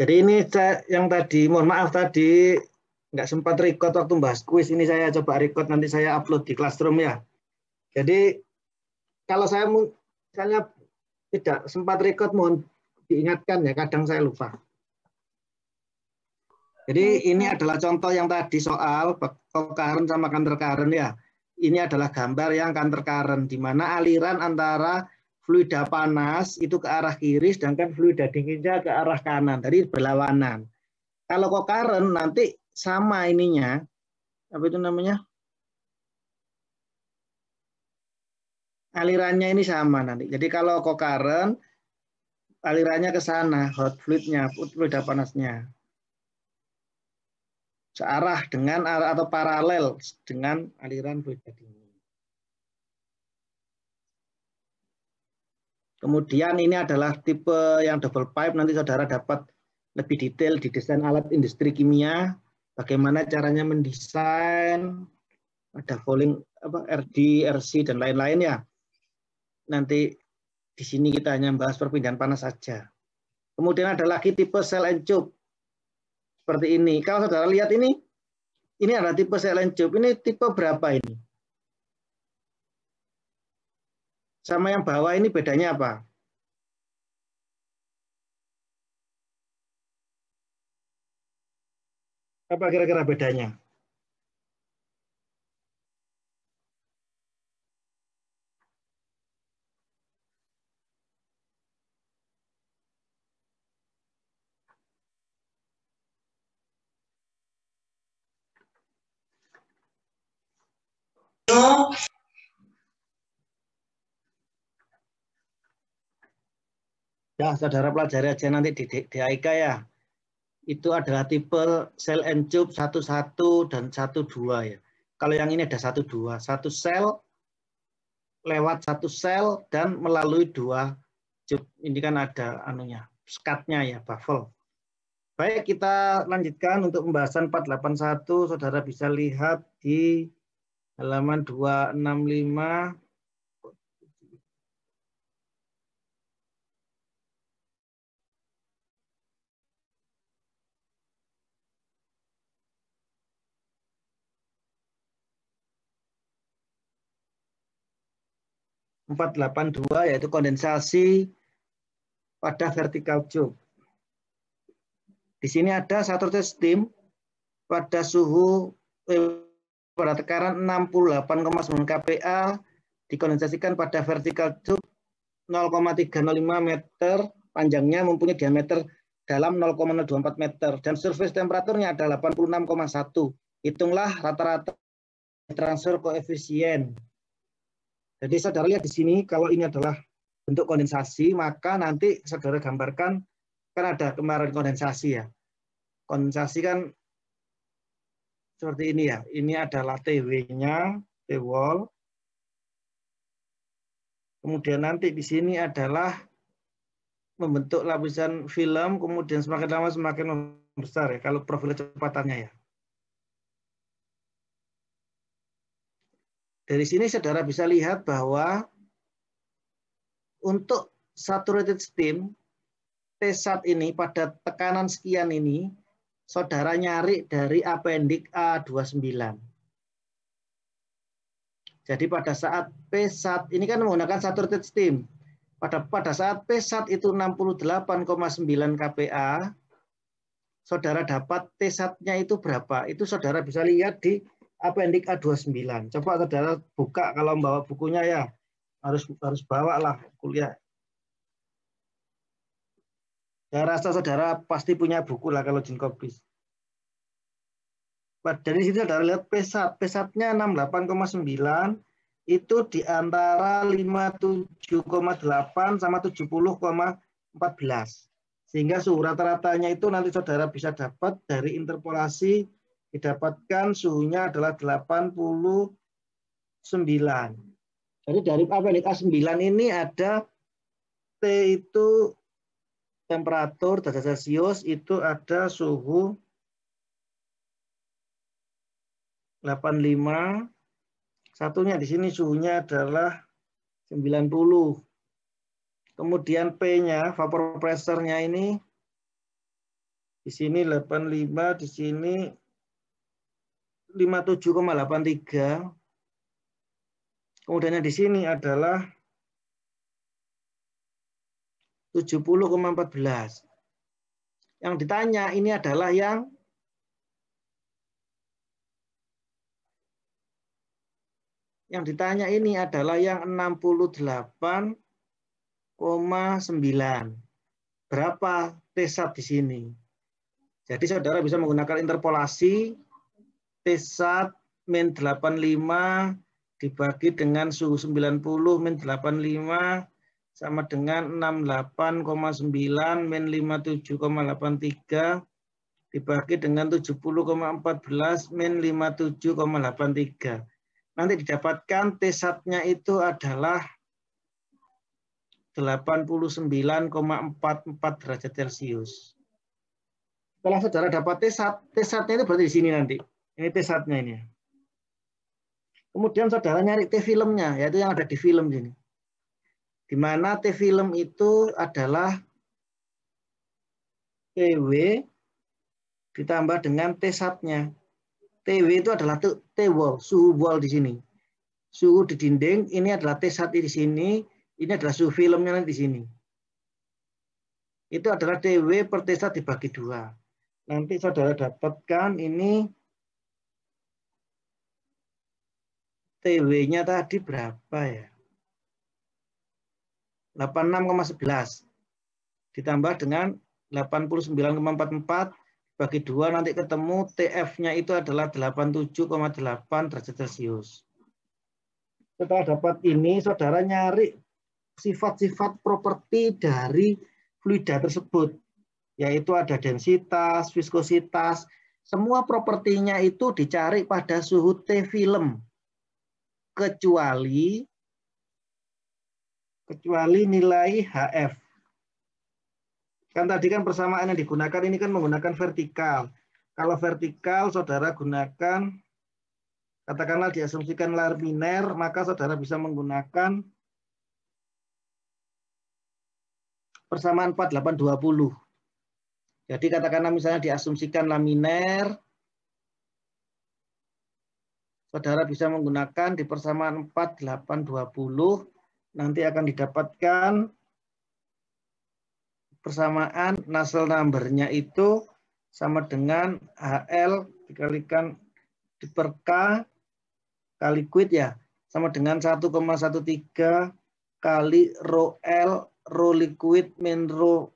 Jadi ini yang tadi, mohon maaf tadi nggak sempat record waktu bahas kuis. Ini saya coba record, nanti saya upload di Classroom ya. Jadi kalau saya misalnya tidak sempat record, mohon diingatkan ya, kadang saya lupa. Jadi ini adalah contoh yang tadi soal co-current sama counter current ya. Ini adalah gambar yang counter current, di mana aliran antara fluida panas itu ke arah kiri, sedangkan fluida dinginnya ke arah kanan. Tadi berlawanan. Kalau co-current nanti sama ininya, apa itu namanya? Alirannya ini sama nanti. Jadi kalau co-current, alirannya ke sana, hot fluidnya, fluida panasnya. Searah dengan atau paralel dengan aliran fluida dingin. Kemudian ini adalah tipe yang double pipe, nanti saudara dapat lebih detail di desain alat industri kimia, bagaimana caranya mendesain, ada fouling RD, RC dan lain-lain ya. Nanti di sini kita hanya bahas perpindahan panas saja. Kemudian ada lagi tipe cell and tube. Seperti ini. Kalau saudara lihat ini adalah tipe cell and tube. Ini tipe berapa ini? Sama yang bawah ini bedanya apa? Apa kira-kira bedanya? Ya, saudara pelajari aja nanti di DIK ya. Itu adalah tipe cell and tube 11 dan 12 ya. Kalau yang ini ada 12, satu sel lewat satu sel dan melalui 2 tube. Ini kan ada anunya, skatnya ya, baffle. Baik, kita lanjutkan untuk pembahasan 481. Saudara bisa lihat di halaman 265. 482 yaitu kondensasi pada vertical tube. Di sini ada satu steam pada suhu pada tekanan 68,9 kPa dikondensasikan pada vertical tube 0,305 meter, panjangnya mempunyai diameter dalam 0,024 meter dan surface temperaturnya adalah 86,1. Hitunglah rata-rata transfer koefisien. Jadi saudara lihat di sini, kalau ini adalah bentuk kondensasi, maka nanti saudara gambarkan, kan ada kemarin kondensasi ya. Kondensasi kan seperti ini ya. Ini adalah TW-nya, T-wall. Kemudian nanti di sini adalah membentuk lapisan film, kemudian semakin lama semakin membesar ya, kalau profil kecepatannya ya. Dari sini saudara bisa lihat bahwa untuk saturated steam, T-sat ini pada tekanan sekian ini, saudara nyari dari apendik A29. Jadi pada saat P-sat, ini kan menggunakan saturated steam. Pada saat P-sat itu 68,9 kPa, saudara dapat T-satnya itu berapa? Itu saudara bisa lihat di apendik A29. Coba saudara buka kalau membawa bukunya ya. Harus bawa lah kuliah. Saya rasa saudara pasti punya buku lah kalau Jinkopis. Dari sini saudara lihat P-sat. P-satnya 68,9 itu di antara 57,8 sama 70,14. Sehingga suhu rata-ratanya itu nanti saudara bisa dapat dari interpolasi, didapatkan suhunya adalah 89. Jadi dari apendik A9 ini ada T itu temperatur derajat Celcius, itu ada suhu 85. Satunya di sini suhunya adalah 90. Kemudian P-nya, vapor pressure-nya ini Di sini 85, di sini 57,83. Kemudian di sini adalah 70,14. Yang ditanya ini adalah yang ditanya ini adalah yang 68,9. Berapa T-sat di sini? Jadi saudara bisa menggunakan interpolasi T-sat min 85 dibagi dengan suhu 90 min 85 sama dengan 68,9 min 57,83 dibagi dengan 70,14 min 57,83. Nanti didapatkan T-satnya itu adalah 89,44 derajat Celcius. Setelah saudara dapat T-sat, T-satnya itu berarti di sini nanti. Ini T-satnya ini. Kemudian saudara nyari T-filmnya, yaitu yang ada di film sini. Di mana T-film itu adalah TW ditambah dengan T-satnya. TW itu adalah T-wall, suhu wall di sini. Suhu di dinding, ini adalah T-sat di sini, ini adalah suhu filmnya nanti di sini. Itu adalah TW per T-sat dibagi 2. Nanti saudara dapatkan ini TW-nya tadi berapa ya? 86,11 ditambah dengan 89,44 bagi 2 nanti ketemu TF-nya itu adalah 87,8 derajat Celcius. Setelah dapat ini, saudara nyari sifat-sifat properti dari fluida tersebut, yaitu ada densitas, viskositas, semua propertinya itu dicari pada suhu T film, kecuali nilai HF. Kan tadi kan persamaan yang digunakan ini kan menggunakan vertikal. Kalau vertikal saudara gunakan, katakanlah diasumsikan laminar, maka saudara bisa menggunakan persamaan 4820. Jadi katakanlah misalnya diasumsikan laminar, saudara bisa menggunakan di persamaan 4820, nanti akan didapatkan persamaan Nusselt number-nya itu sama dengan HL dikalikan di per K kali quid ya, sama dengan 1,13 kali rho L, rho liquid min rho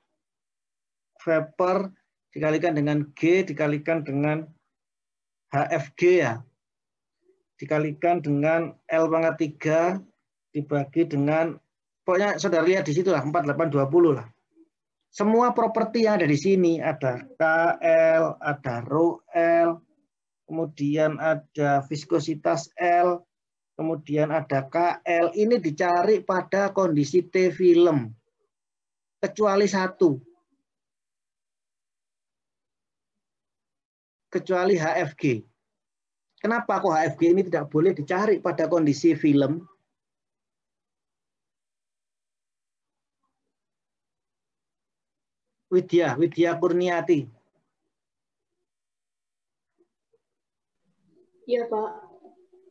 vapor dikalikan dengan G dikalikan dengan HFG ya, dikalikan dengan L pangkat 3 dibagi dengan, pokoknya saudara lihat di situ lah, 4820 lah. Semua properti yang ada di sini, ada KL, ada rho L, kemudian ada viskositas L, kemudian ada KL, ini dicari pada kondisi T film, kecuali satu, kecuali HFG. Kenapa kok HFG ini tidak boleh dicari pada kondisi film? Widya Kurniati. Iya, Pak.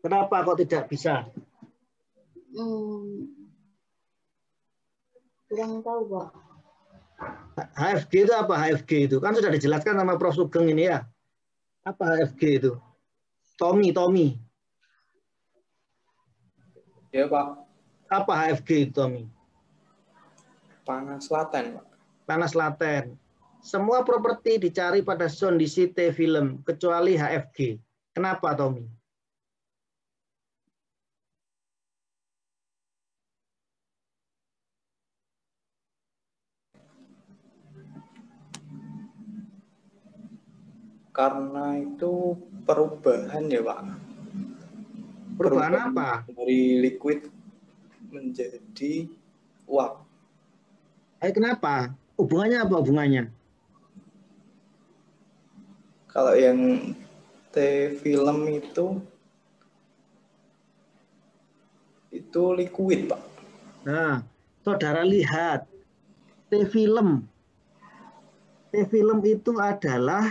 Kenapa kok tidak bisa? Kurang tahu, Pak. HFG itu apa? HFG itu kan sudah dijelaskan sama Prof. Sugeng ini ya. Apa HFG itu? Tommy. Ya, Pak. Apa HFG itu, Tommy? Panas laten, Pak. Panas laten. Semua properti dicari pada kondisi T film, kecuali HFG. Kenapa, Tommy? Karena itu perubahan ya, Pak. Perubahan apa? Dari liquid menjadi uap. Kenapa? Hubungannya apa hubungannya? Kalau yang T film itu liquid, Pak. Nah, saudara lihat T film T film itu adalah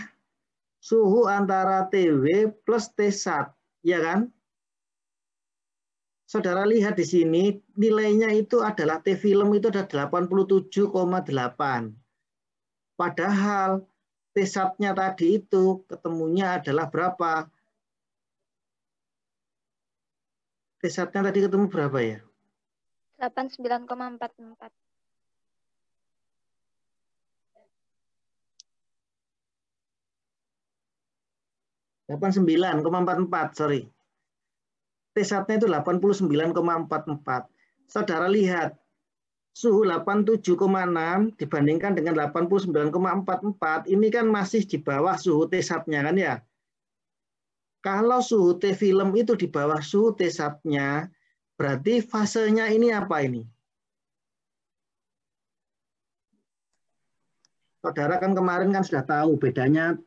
suhu antara TW plus T1, ya kan? Saudara lihat di sini, nilainya itu adalah T film itu ada 87,8. Padahal T1-nya tadi itu ketemunya adalah berapa? T1-nya tadi ketemu berapa ya? 89,44. 89,44, sorry. T1-nya itu 89,44. Saudara lihat, suhu 87,6 dibandingkan dengan 89,44, ini kan masih di bawah suhu T1-nya kan ya. Kalau suhu T film itu di bawah suhu T1-nya, berarti fasenya ini apa ini? Saudara kan kemarin kan sudah tahu bedanya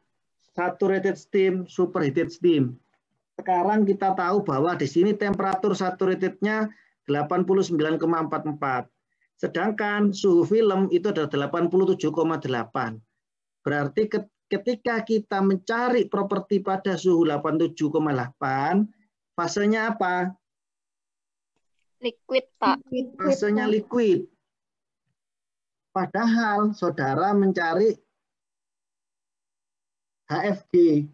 saturated steam, superheated steam. Sekarang kita tahu bahwa di sini temperatur saturated-nya 89,44. Sedangkan suhu film itu adalah 87,8. Berarti ketika kita mencari properti pada suhu 87,8, fasenya apa? Liquid, Pak. Fasenya liquid. Padahal saudara mencari HFG,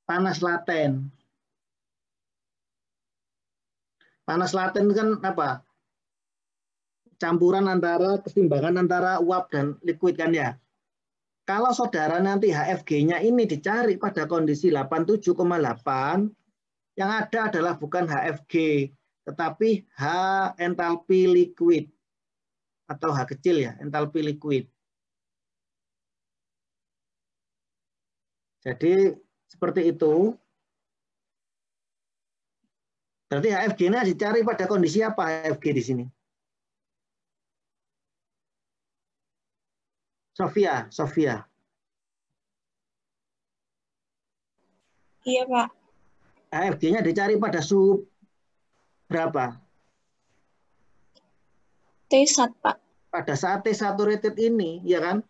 panas laten. Panas laten kan apa? Campuran antara, keseimbangan antara uap dan liquid kan ya. Kalau saudara nanti HFG-nya ini dicari pada kondisi 87,8, yang ada adalah bukan HFG, tetapi H entalpi liquid. Atau H kecil ya, entalpi liquid. Jadi seperti itu. Berarti HFG-nya dicari pada kondisi apa HFG di sini? Sofia. Iya, Pak. HFG-nya dicari pada suhu berapa? T1, Pak. Pada saat T saturated ini, ya kan?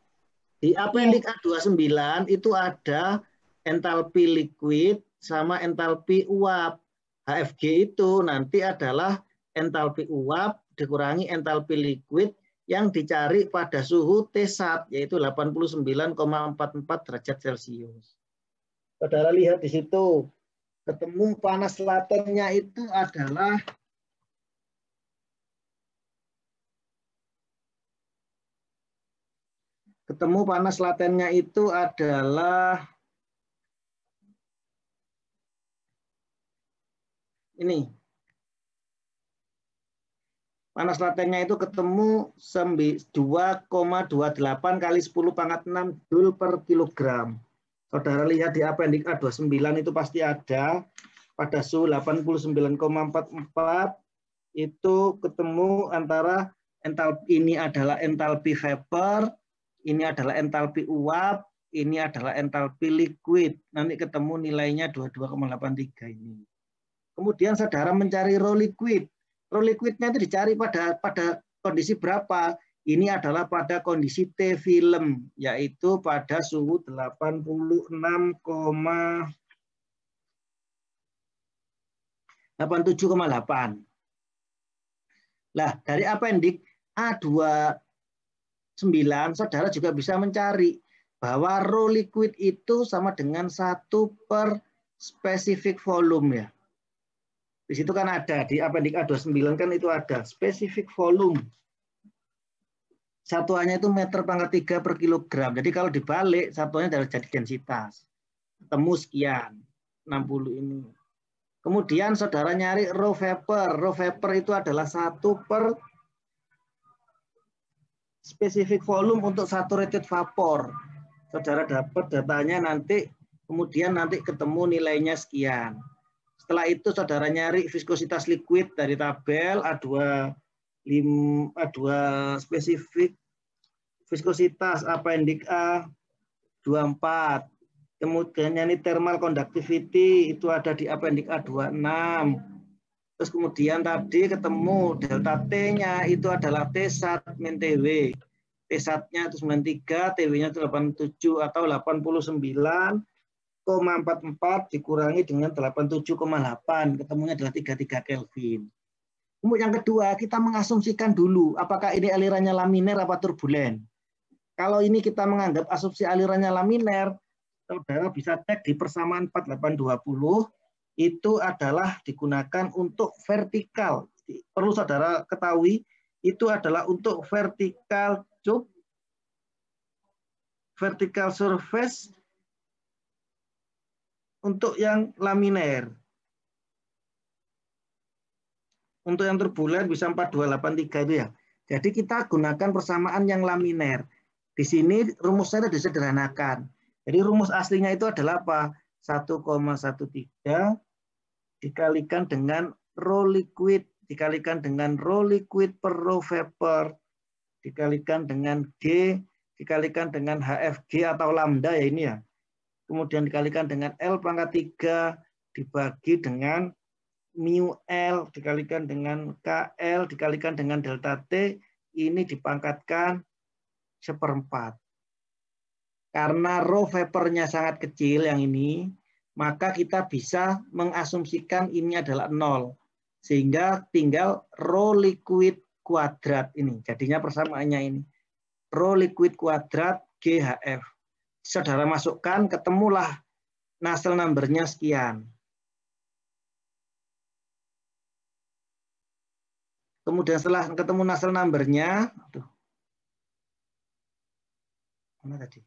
Di appendix A29 itu ada entalpi liquid sama entalpi uap. HFG itu nanti adalah entalpi uap dikurangi entalpi liquid yang dicari pada suhu T1, yaitu 89,44 derajat Celcius. Saudara lihat di situ, ketemu panas latennya itu adalah ini. Panas latennya itu ketemu 2,28 kali 10⁻⁶ Joule per kilogram. Saudara lihat di appendix A29 itu pasti ada pada suhu 89,44 itu ketemu antara entalpi, ini adalah entalpi vapor, ini adalah entalpi uap, ini adalah entalpi liquid. Nanti ketemu nilainya 22,83 ini. Kemudian saudara mencari raw liquid. Raw liquidnya itu dicari pada kondisi berapa? Ini adalah pada kondisi T film, yaitu pada suhu 87,8. Nah, dari appendix A29, saudara juga bisa mencari bahwa raw liquid itu sama dengan 1 per specific volume ya. Di situ kan ada, di appendix A29 kan itu ada specific volume. Satuannya itu meter pangkat 3 per kilogram. Jadi kalau dibalik, satuannya adalah jadi densitas. Ketemu sekian, 60 ini. Kemudian saudara nyari raw vapor. Raw vapor itu adalah 1 per specific volume untuk saturated vapor. Saudara dapat datanya nanti, kemudian nanti ketemu nilainya sekian. Setelah itu saudara nyari viskositas liquid dari tabel A2 spesifik viskositas appendix A24. Kemudian ini thermal conductivity itu ada di appendix A26. Terus kemudian tadi ketemu delta T-nya itu adalah T1 min TW. T-sat-nya itu 93, TW-nya 87 atau 89,44 dikurangi dengan 87,8, ketemunya adalah 33 Kelvin. Kemudian yang kedua, kita mengasumsikan dulu apakah ini alirannya laminer apa turbulen. Kalau ini kita menganggap asumsi alirannya laminer, saudara bisa cek di persamaan 4820, itu adalah digunakan untuk vertikal. Perlu saudara ketahui, itu adalah untuk vertikal tube, vertikal surface untuk yang laminer. Untuk yang turbulen bisa 4283 itu ya. Jadi kita gunakan persamaan yang laminer. Di sini rumusnya disederhanakan. Jadi rumus aslinya itu adalah apa? 1,13 dikalikan dengan rho liquid, dikalikan dengan rho liquid per rho vapor, dikalikan dengan G, dikalikan dengan HFG atau lambda ya ini ya. Kemudian dikalikan dengan L pangkat 3 dibagi dengan mu L dikalikan dengan KL dikalikan dengan delta T, ini dipangkatkan 1/4. Karena rho vapornya sangat kecil yang ini, maka kita bisa mengasumsikan ini adalah 0. Sehingga tinggal rho liquid kuadrat ini. Jadinya persamaannya ini. Rho liquid kuadrat GHF. Saudara masukkan, ketemulah Nusselt number-nya sekian. Kemudian setelah ketemu Nusselt number-nya, mana tadi?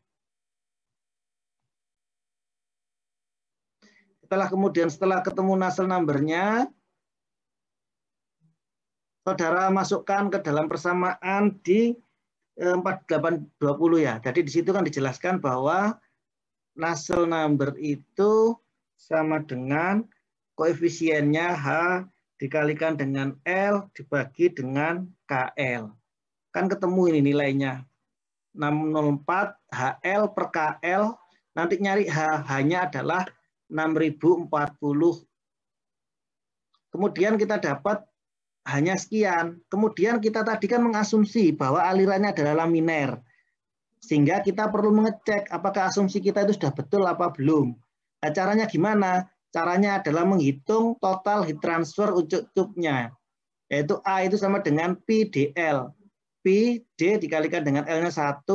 Setelah ketemu Nusselt number-nya, saudara masukkan ke dalam persamaan di 4820 ya. Jadi di situ kan dijelaskan bahwa Nusselt number itu sama dengan koefisiennya H dikalikan dengan L dibagi dengan KL. Kan ketemu ini nilainya. 604 HL per KL, nanti nyari H-nya adalah 6040. Kemudian kita dapat hanya sekian. Kemudian kita tadi kan mengasumsi bahwa alirannya adalah laminer. Sehingga kita perlu mengecek apakah asumsi kita itu sudah betul apa belum. Nah, caranya gimana? Caranya adalah menghitung total heat transfer untuk tube-nya. Yaitu A itu sama dengan PdL. P, D dikalikan dengan L-nya 1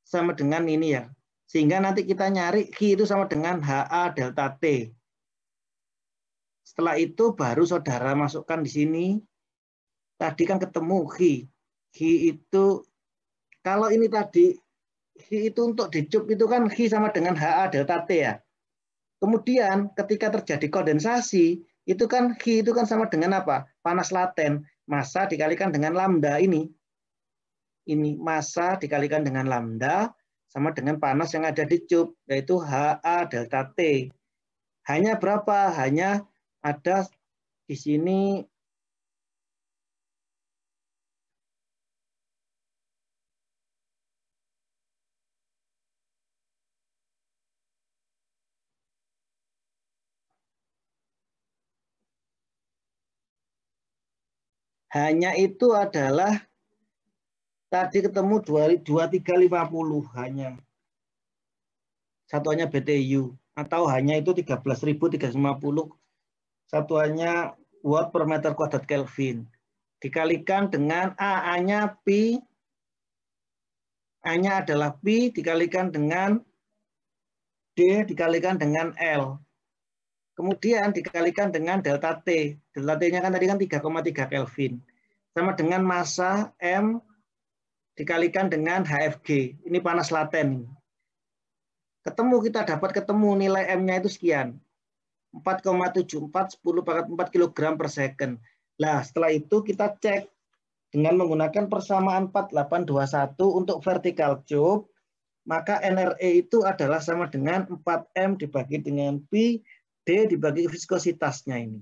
sama dengan ini ya. Sehingga nanti kita nyari Q itu sama dengan HA delta T. Setelah itu baru saudara masukkan di sini. Tadi kan ketemu Q. Q itu, kalau ini tadi, Q itu untuk di tube itu kan Q sama dengan HA delta T ya. Kemudian ketika terjadi kondensasi, itu kan Q itu kan sama dengan apa? Panas laten. Massa dikalikan dengan lambda ini. Ini massa dikalikan dengan lambda sama dengan panas yang ada di tube, yaitu HA delta T. Hanya berapa? Hanya ada di sini hanya itu adalah tadi ketemu 2350 hanya. Satuannya BTU atau hanya itu 13.350. Satuannya watt per meter kuadrat Kelvin. Dikalikan dengan A-nya Pi. A-nya adalah Pi dikalikan dengan D dikalikan dengan L. Kemudian dikalikan dengan delta T. Delta T-nya kan tadi kan 3,3 Kelvin. Sama dengan massa M dikalikan dengan HFG. Ini panas laten. Kita dapat ketemu nilai M-nya itu sekian. 4,74 10⁴ kg per second. Nah, setelah itu kita cek dengan menggunakan persamaan 4821 untuk vertical tube, maka NRE itu adalah sama dengan 4M dibagi dengan Pi, D dibagi viskositasnya ini.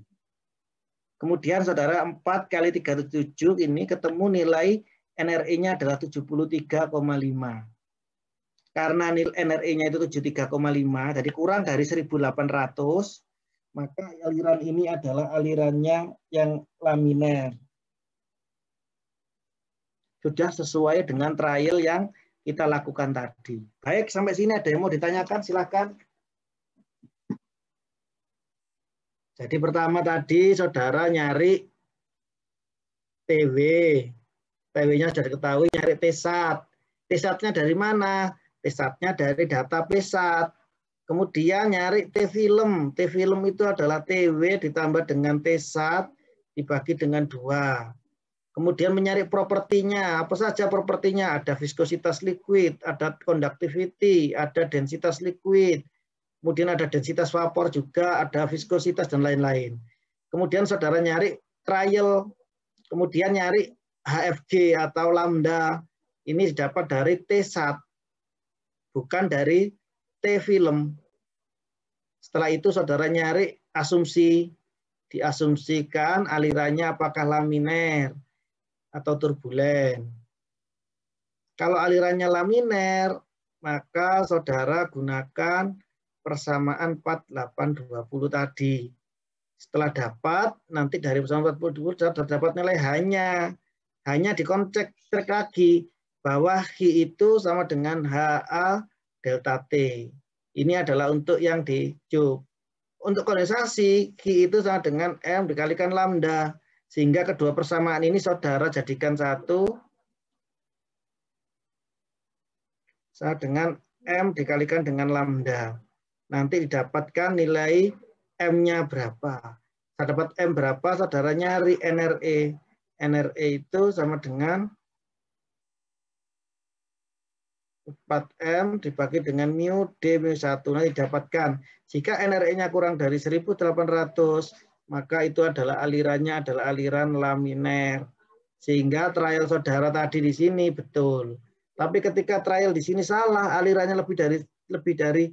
Kemudian saudara 4 kali 377 ini ketemu nilai NRE-nya adalah 73,5. Karena nilai NRE-nya itu 73,5, jadi kurang dari 1800, maka aliran ini adalah alirannya yang laminer. Sudah sesuai dengan trial yang kita lakukan tadi. Baik, sampai sini ada yang mau ditanyakan? Silakan. Jadi pertama tadi saudara nyari TW. TW-nya sudah diketahui, nyari T-SAT. T-SAT-nya dari mana? T-SAT-nya dari data P-SAT. Kemudian nyari T-film. T-film itu adalah TW ditambah dengan T-SAT dibagi dengan 2. Kemudian mencari propertinya. Apa saja propertinya? Ada viskositas liquid, ada conductivity, ada densitas liquid. Kemudian ada densitas vapor juga, ada viskositas dan lain-lain. Kemudian saudara nyari trial. Kemudian nyari HFG atau lambda, ini didapat dari T-SAT, bukan dari T-film. Setelah itu saudara nyari asumsi, diasumsikan alirannya apakah laminer atau turbulen. Kalau alirannya laminer, maka saudara gunakan persamaan 4820 tadi. Setelah dapat, nanti dari persamaan 4820 sudah dapat nilai hanya dikonsep lagi bahwa Hi itu sama dengan HA delta T. Ini adalah untuk yang di cube. Untuk kondensasi, Hi itu sama dengan M dikalikan lambda. Sehingga kedua persamaan ini saudara jadikan satu sama dengan M dikalikan dengan lambda. Nanti didapatkan nilai M-nya berapa. Saya dapat M berapa, saudara nyari NRE. NRE itu sama dengan 4M dibagi dengan mu D mu 1. Nanti didapatkan. Jika NRE-nya kurang dari 1800, maka itu adalah alirannya adalah aliran laminer. Sehingga trial saudara tadi di sini betul. Tapi ketika trial di sini salah, alirannya lebih dari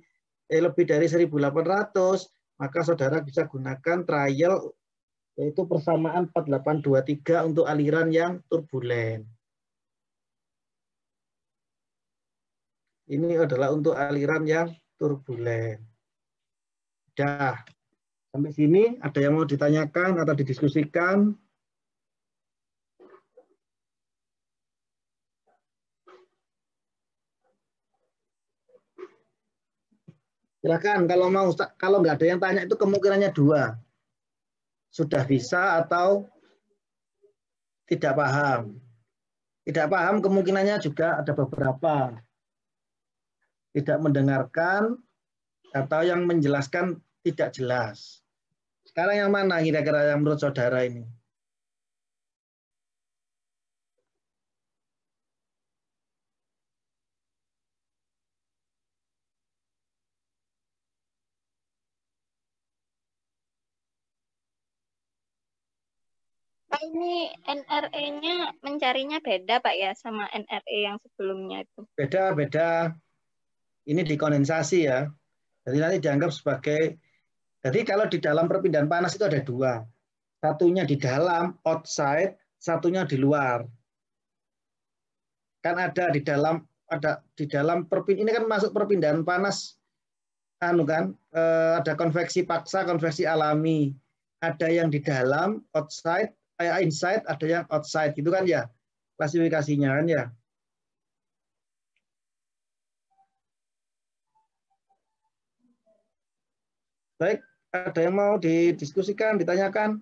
1800, maka saudara bisa gunakan trial yaitu persamaan 4823 untuk aliran yang turbulen. Ini adalah untuk aliran yang turbulen. Sudah. Sampai sini ada yang mau ditanyakan atau didiskusikan? Silakan kalau nggak ada yang tanya itu kemungkinannya 2. Sudah bisa atau tidak paham. Tidak paham kemungkinannya juga ada beberapa. Tidak mendengarkan atau yang menjelaskan tidak jelas. Sekarang yang mana kira-kira yang menurut saudara ini? Pak, ini NRE-nya mencarinya beda Pak ya sama NRE yang sebelumnya itu? Beda-beda. Ini dikondensasi ya. Jadi nanti dianggap sebagai, jadi kalau di dalam perpindahan panas itu ada 2. Satunya di dalam, outside, satunya di luar. Kan ada di dalam ini kan masuk perpindahan panas ada konveksi paksa, konveksi alami. Ada yang di dalam, outside, inside, ada yang outside gitu kan ya. Klasifikasinya kan ya. Baik, ada yang mau didiskusikan, ditanyakan?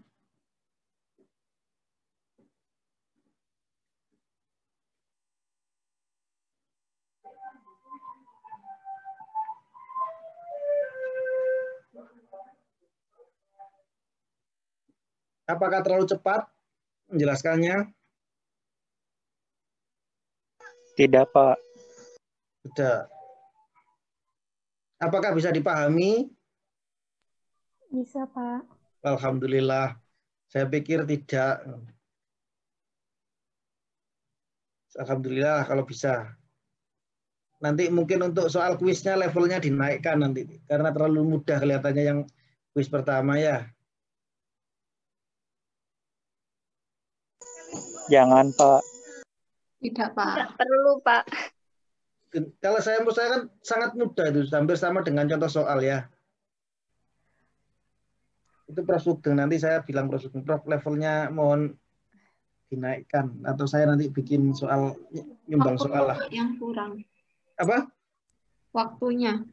Apakah terlalu cepat menjelaskannya? Tidak, Pak. Sudah. Apakah bisa dipahami? Bisa, Pak. Alhamdulillah. Saya pikir tidak. Alhamdulillah kalau bisa. Nanti mungkin untuk soal kuisnya levelnya dinaikkan nanti. Karena terlalu mudah kelihatannya yang kuis pertama ya. Jangan, Pak. Tidak, Pak. Tidak perlu Pak. Kalau saya menurut saya kan sangat mudah itu, hampir sama dengan contoh soal ya. Itu Prof Sugeng, nanti saya bilang Prof Sugeng, Prof levelnya mohon dinaikkan atau saya nanti bikin soal nyumbang soal lah. Yang kurang. Apa? Waktunya.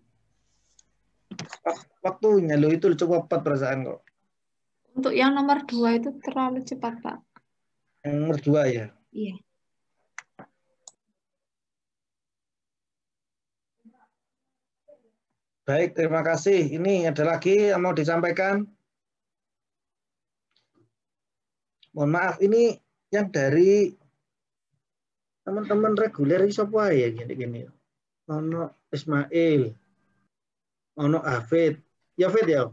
Waktunya lo itu cukup cepat perasaan kok. Untuk yang nomor 2 itu terlalu cepat, Pak. Yang nomor 2 ya. Iya. Baik, terima kasih. Ini ada lagi yang mau disampaikan. Mohon maaf, ini yang dari teman-teman reguler siapa ya gini-gini. Ono Ismail, ono Hafid. Ya Hafid ya.